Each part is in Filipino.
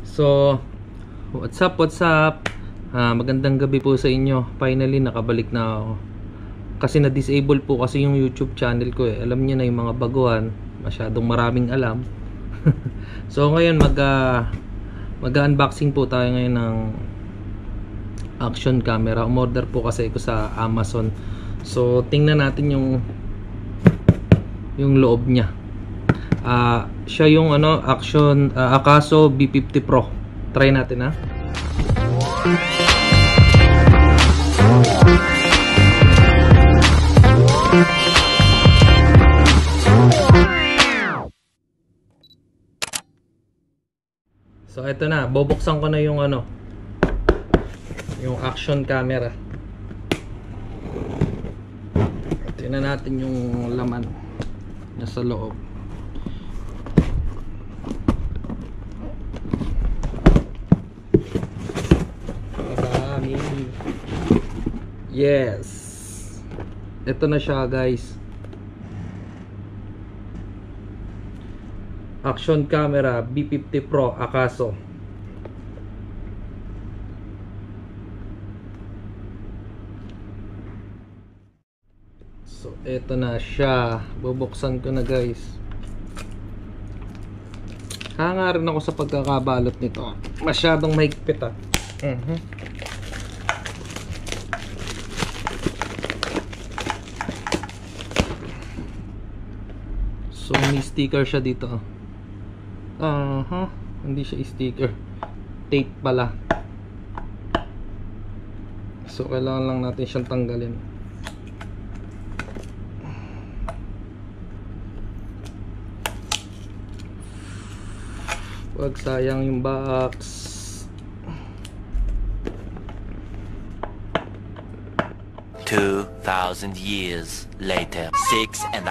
So, what's up? Magandang gabi po sa inyo. Finally, nakabalik na ako. Kasi na-disable po kasi yung YouTube channel ko eh. Alam niyo na yung mga baguhan. Masyadong maraming alam. So, ngayon mag-unboxing po tayo ngayon ng action camera. Umorder po kasi ako sa Amazon. So, tingnan natin yung loob niya. Siya yung Akaso V50 Pro. Try natin ha. So ito na, bubuksan ko na yung yung action camera. Tingnan natin yung laman nasa loob. Yes, ito na siya guys. Action camera V50 Pro Akaso. So ito na siya. Bubuksan ko na guys. Hanga rin ako sa pagkakabalot nito. Masyadong mahigpit ah. So may sticker siya dito. Hindi siya sticker. Tape pala. So kailangan lang natin siyang tanggalin. Wag sayang yung box. $2,000 years later, 6.5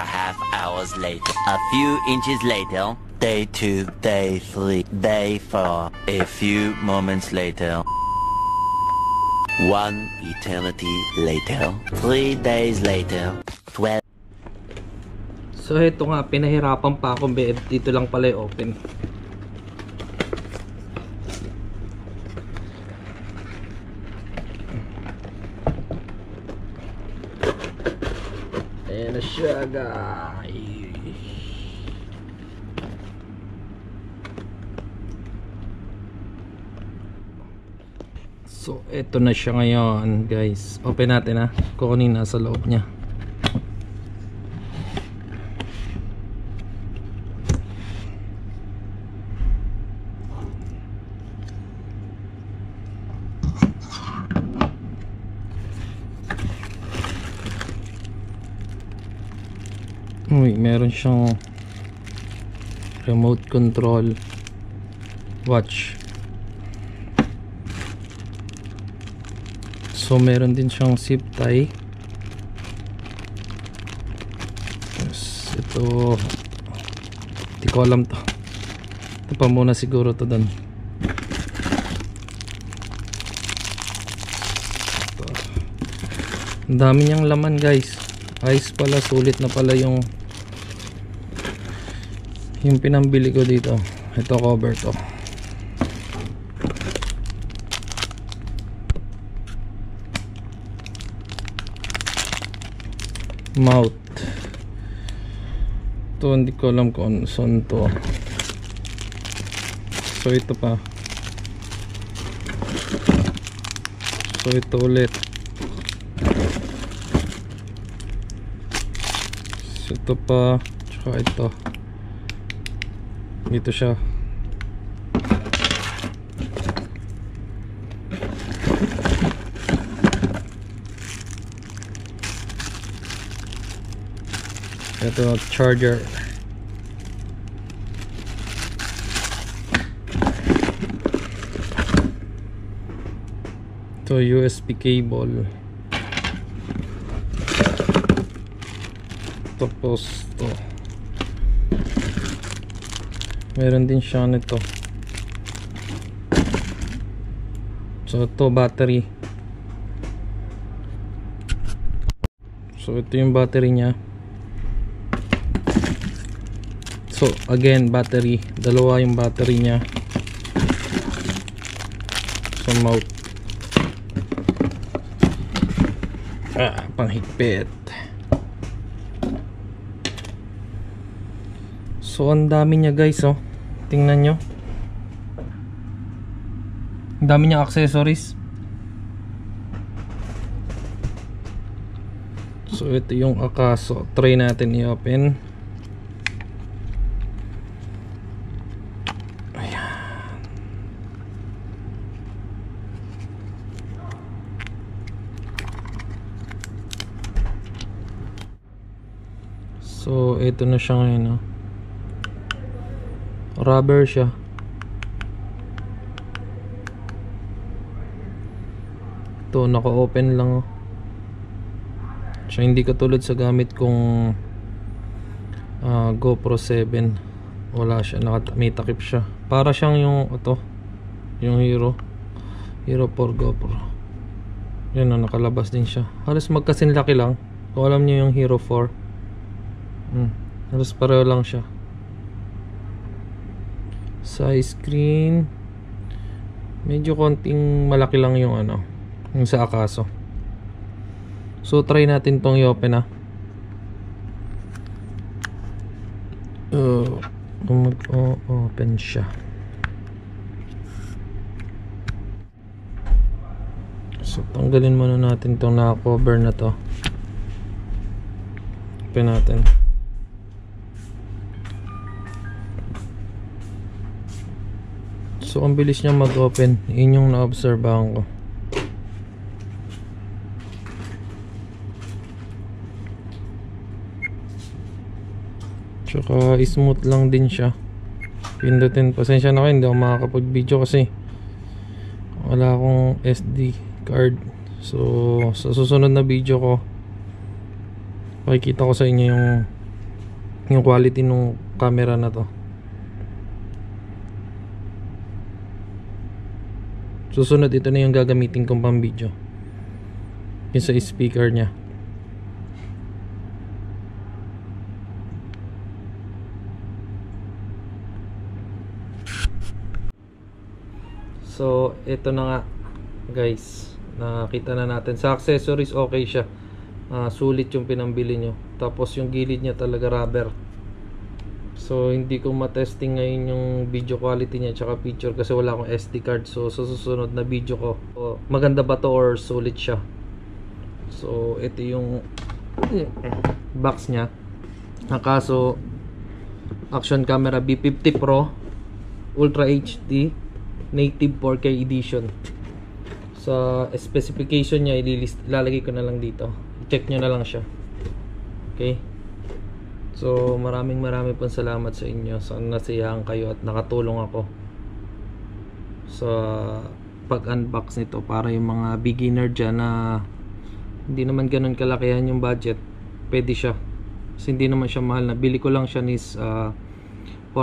hours later, a few inches later, day 2, day 3, day 4, a few moments later, 1 eternity later, 3 days later, 12. So ito nga, pinahirapan pa ako, dito lang pala yung open. Ayan na siya guys. So ito na siya ngayon guys. Open natin ha. Kung ano yung nasa loob niya. Uy, meron siyang remote control watch. So meron din siyang zip tie. Yes, ito hindi ko alam to. Ito pa muna siguro to doon. Ang dami niyang laman guys. Ayos pala, sulit na pala yung pinambili ko dito. Ito cover to. Mount. Ito hindi ko alam kung saan to. So ito pa. So ito ulit. So ito pa. Tsaka ito. Dito siya. Ito charger. Ito USB cable. Tapos to. Meron din siya nito. So ito battery. So ito yung battery niya. So again battery, dalawa yung battery niya. sa mount. Panghigpit. So ang dami niya guys, oh. Tingnan nyo. Ang dami niya accessories. So ito yung Akaso. Try natin i-open. Ayan. So ito na siya ngayon, oh. Rubber siya. Ito naka-open lang, oh. So hindi katulad sa gamit kong GoPro 7. Wala siya, may takip siya. Para siyang yung ito, yung Hero 4 GoPro. Yan, oh, nakalabas din siya. Halos magkasinlaki lang. Kung alam niyo yung Hero 4, halos pareho lang siya. Size screen, medyo konting malaki lang yung ano, yung sa Akaso. So try natin tong i-open, mag-open siya. So tanggalin muna natin tong naka-cover na to. Open natin. So ang bilis niya mag-open. Yun yung na-obserbahan ko. Tsaka smooth lang din siya. Pindutin. Pasensya na kayo, hindi ako makakapag-video kasi wala akong SD card. So sa susunod na video ko, pakikita ko sa inyo yung quality ng camera na to. Susunod, ito na yung gagamitin kong pang video. Yung sa speaker nya. So ito na nga guys, nakita na natin. Sa accessories okay siya, sulit yung pinambili nyo. Tapos yung gilid nya talaga rubber. So hindi ko matesting ngayon yung video quality niya tsaka picture kasi wala akong SD card. So sa susunod na video ko, maganda ba to or sulit siya. So ito yung box niya. Akaso Action Camera V50 Pro Ultra HD Native 4K Edition. Sa specification niya ilalagay ko na lang dito. I-check nyo na lang siya. Okay. So maraming pong salamat sa inyo. Sana nasiyahan kayo at nakatulong ako sa pag-unbox nito para yung mga beginner dyan na hindi naman ganun kalakihan yung budget, pwede siya kasi hindi naman siya mahal. Na bili ko lang siya is 465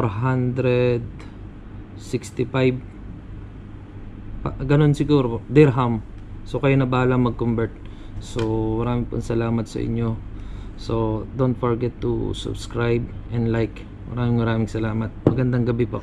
ganun siguro dirham. So kayo na bahala mag-convert. So maraming pong salamat sa inyo. So don't forget to subscribe and like. Maraming salamat. Magandang gabi po.